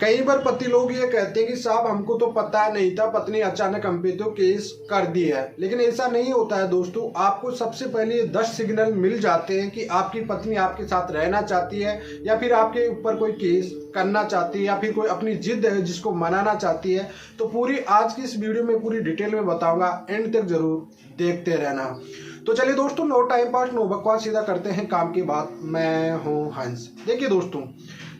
कई बार पति लोग ये कहते हैं कि साहब हमको तो पता नहीं था, पत्नी अचानक हम पे तो केस कर दी है। लेकिन ऐसा नहीं होता है दोस्तों। आपको सबसे पहले ये 10 सिग्नल मिल जाते हैं कि आपकी पत्नी आपके साथ रहना चाहती है या फिर आपके ऊपर कोई केस करना चाहती है या फिर कोई अपनी जिद है जिसको मनाना चाहती है। तो पूरी आज की इस वीडियो में पूरी डिटेल में बताऊंगा, एंड तक जरूर देखते रहना। तो चलिए दोस्तों, नो टाइम पास नो बकवास, सीधा करते हैं काम की बात। मैं हूं हंस। देखिए दोस्तों,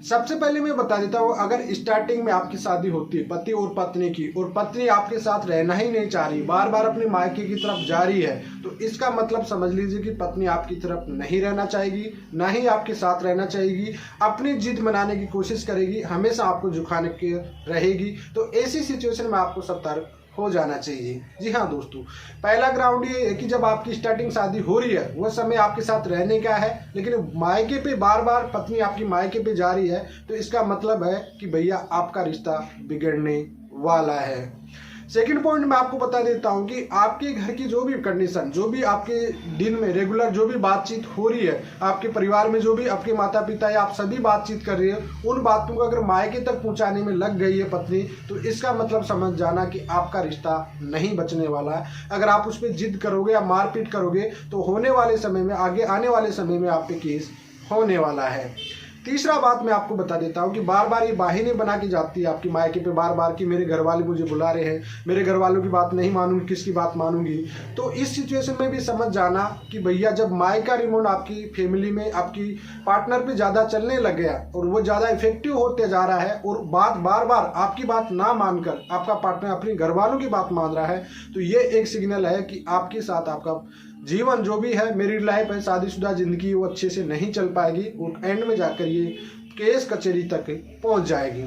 सबसे पहले मैं बता देता हूँ, अगर स्टार्टिंग में आपकी शादी होती है पति और पत्नी की, और पत्नी आपके साथ रहना ही नहीं चाह रही, बार बार अपने मायके की तरफ जा रही है, तो इसका मतलब समझ लीजिए कि पत्नी आपकी तरफ नहीं रहना चाहेगी, ना ही आपके साथ रहना चाहेगी, अपनी जिद मनाने की कोशिश करेगी, हमेशा आपको झुकाने की रहेगी। तो ऐसी सिचुएशन में आपको सतर्क हो जाना चाहिए। जी हाँ दोस्तों, पहला ग्राउंड ये है कि जब आपकी स्टार्टिंग शादी हो रही है वह समय आपके साथ रहने का है, लेकिन मायके पे बार बार पत्नी आपकी मायके पे जा रही है, तो इसका मतलब है कि भैया आपका रिश्ता बिगड़ने वाला है। सेकंड पॉइंट मैं आपको बता देता हूं कि आपके घर की जो भी कंडीशन, जो भी आपके दिन में रेगुलर जो भी बातचीत हो रही है, आपके परिवार में जो भी आपके माता पिता या आप सभी बातचीत कर रही है, उन बातों को अगर मायके तक पहुंचाने में लग गई है पत्नी, तो इसका मतलब समझ जाना कि आपका रिश्ता नहीं बचने वाला है। अगर आप उस पर जिद करोगे या मारपीट करोगे तो होने वाले समय में, आगे आने वाले समय में आप पे केस होने वाला है। तीसरा बात मैं आपको बता देता हूँ कि बार बार ये बहाने बना के जाती है आपकी मायके पे, बार बार कि मेरे घर वाले मुझे बुला रहे हैं, मेरे घर वालों की बात नहीं मानूंगी, किसकी बात मानूंगी। तो इस सिचुएशन में भी समझ जाना कि भैया जब मायका रिमोट आपकी फैमिली में आपकी पार्टनर पे ज़्यादा चलने लग गया और वो ज़्यादा इफेक्टिव होते जा रहा है और बार बार आपकी बात ना मानकर आपका पार्टनर अपने घर वालों की बात मान रहा है, तो ये एक सिग्नल है कि आपके साथ आपका जीवन जो भी है, मेरी लाइफ है, शादीशुदा जिंदगी, वो अच्छे से नहीं चल पाएगी और एंड में जाकर ये केस कचहरी तक पहुंच जाएगी।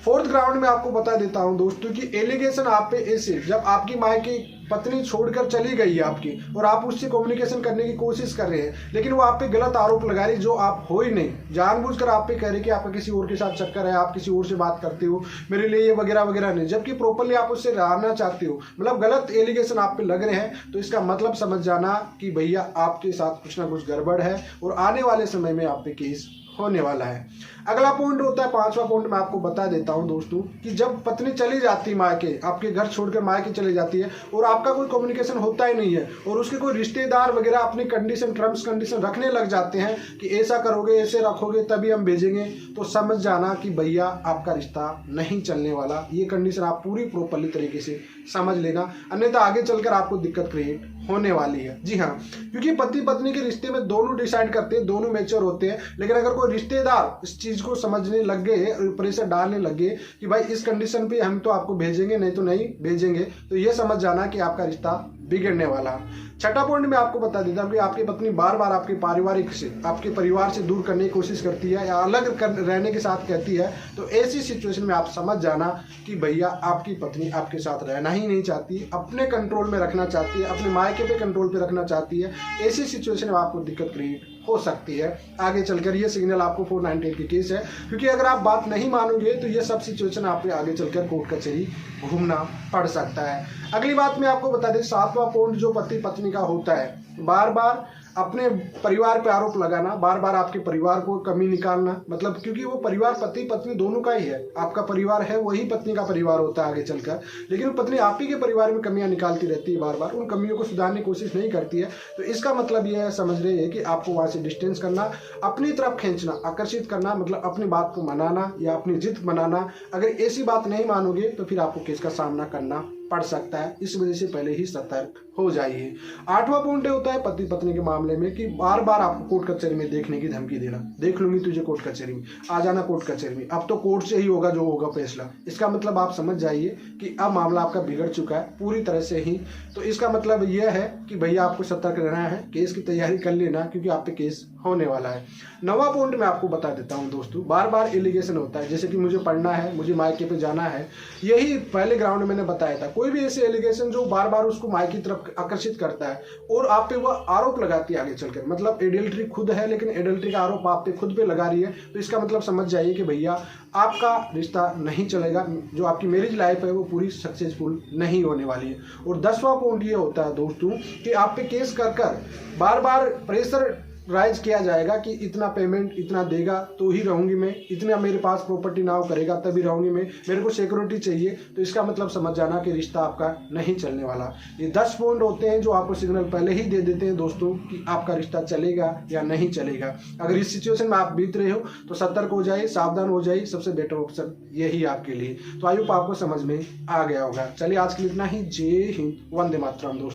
फोर्थ ग्राउंड में आपको बता देता हूं दोस्तों कि एलिगेशन आप पे ऐसे, जब आपकी माँ की पत्नी छोड़कर चली गई है आपकी और आप उससे कम्युनिकेशन करने की कोशिश कर रहे हैं, लेकिन वो आप पे गलत आरोप लगा रही जो आप हो ही नहीं, जानबूझकर आप पे कह रहे कि आपका किसी और के साथ चक्कर है, आप किसी और से बात करते हो, मेरे लिए ये वगैरह वगैरह नहीं, जबकि प्रॉपरली आप उससे रहना चाहते हो, मतलब गलत एलिगेशन आप पे लग रहे हैं। तो इसका मतलब समझ जाना कि भैया आपके साथ कुछ ना कुछ गड़बड़ है और आने वाले समय में आप पे केस होने वाला है। अगला पॉइंट होता है, पांचवा पॉइंट मैं आपको बता देता हूं दोस्तों कि जब पत्नी चली जाती है मायके, आपके घर छोड़कर मायके चली जाती है और आपका कोई कम्युनिकेशन होता ही नहीं है और उसके कोई रिश्तेदार वगैरह अपनी कंडीशन, टर्म्स कंडीशन रखने लग जाते हैं कि ऐसा करोगे, ऐसे रखोगे तभी हम भेजेंगे, तो समझ जाना कि भैया आपका रिश्ता नहीं चलने वाला। ये कंडीशन आप पूरी प्रॉपरली तरीके से समझ लेना, अन्यथा आगे चलकर आपको दिक्कत क्रिएट होने वाली है। जी हाँ, क्योंकि पति पत्नी के रिश्ते में दोनों डिसाइड करते हैं, दोनों मैच्योर होते हैं, लेकिन अगर कोई रिश्तेदार इस चीज को समझने लग गए और प्रेशर डालने लग गए कि भाई इस कंडीशन पे हम तो आपको भेजेंगे, नहीं तो नहीं भेजेंगे, तो ये समझ जाना कि आपका रिश्ता बिगड़ने वाला। छठा पॉइंट में आपको बता देता हूँ कि आपकी पत्नी बार बार आपके पारिवारिक से, आपके परिवार से दूर करने की कोशिश करती है या अलग रहने के साथ कहती है, तो ऐसी सिचुएशन में आप समझ जाना कि भैया आपकी पत्नी आपके साथ रहना ही नहीं चाहती, अपने कंट्रोल में रखना चाहती है, अपने मायके पे कंट्रोल पे रखना चाहती है। ऐसी सिचुएशन में आपको दिक्कत क्रिएट हो सकती है आगे चलकर। ये सिग्नल आपको 498 की केस है, क्योंकि अगर आप बात नहीं मानोगे तो ये सब सिचुएशन आप पे आगे चलकर कोर्ट कचहरी घूमना पड़ सकता है। अगली बात मैं आपको बता दें, सातवां पॉइंट जो पति पत्नी का होता है, बार बार अपने परिवार पे आरोप लगाना, बार बार आपके परिवार को कमी निकालना, मतलब क्योंकि वो परिवार पति पत्नी दोनों का ही है, आपका परिवार है वही पत्नी का परिवार होता है आगे चलकर, लेकिन पत्नी आप ही के परिवार में कमियां निकालती रहती है, बार बार उन कमियों को सुधारने की कोशिश नहीं करती है। तो इसका मतलब यह है, समझ रहे हैं कि आपको वहां से डिस्टेंस करना, अपनी तरफ खींचना, आकर्षित करना, मतलब अपनी बात को मनाना या अपनी जिद मनाना। अगर ऐसी बात नहीं मानोगे तो फिर आपको केस का सामना करना पड़ सकता है, इस वजह से पहले ही सतर्क हो जाइए। आठवां पॉइंट होता है पति पत्नी के मामले में कि बार बार आपको कोर्ट कचहरी में देखने की धमकी देना, देख लूंगी तुझे कोर्ट कचहरी में, आ जाना कोर्ट कचहरी में, अब तो कोर्ट से ही होगा जो होगा फैसला। इसका मतलब आप समझ जाइए कि अब मामला आपका बिगड़ चुका है पूरी तरह से ही। तो इसका मतलब यह है कि भैया आपको सतर्क रहना है, केस की तैयारी कर लेना, क्योंकि आप पे केस होने वाला है। नवा पॉइंट मैं आपको बता देता हूं दोस्तों, बार बार एलिगेशन होता है, जैसे कि मुझे पढ़ना है, मुझे मायके पे जाना है, यही पहले ग्राउंड में मैंने बताया था। कोई भी ऐसे एलिगेशन जो बार बार उसको मायके की तरफ आकर्षित करता है और आप पे वह आरोप लगाती है आगे चलकर, मतलब एडल्ट्री खुद है लेकिन एडल्ट्री का आरोप आप पे खुद पे लगा रही है, तो इसका मतलब समझ जाइए कि भैया आपका रिश्ता नहीं चलेगा, जो आपकी मैरिज लाइफ है वो पूरी सक्सेसफुल नहीं होने वाली है। और 10वां पॉइंट ये होता है दोस्तों कि आप पे केस कर बार बार प्रेशर राइज किया जाएगा कि इतना पेमेंट इतना देगा तो ही रहूंगी मैं, इतना मेरे पास प्रॉपर्टी नाव करेगा तभी रहूंगी मैं, मेरे को सिक्योरिटी चाहिए, तो इसका मतलब समझ जाना कि रिश्ता आपका नहीं चलने वाला। ये 10 पॉइंट होते हैं जो आपको सिग्नल पहले ही दे देते हैं दोस्तों कि आपका रिश्ता चलेगा या नहीं चलेगा। अगर इस सिचुएशन में आप बीत रहे हो तो सतर्क हो जाइए, सावधान हो जाइए, सबसे बेटर ऑप्शन यही आपके लिए। तो आई होप आपको समझ में आ गया होगा। चलिए आज के लिए इतना ही। जय हिंद, वंदे मातरम दोस्तों।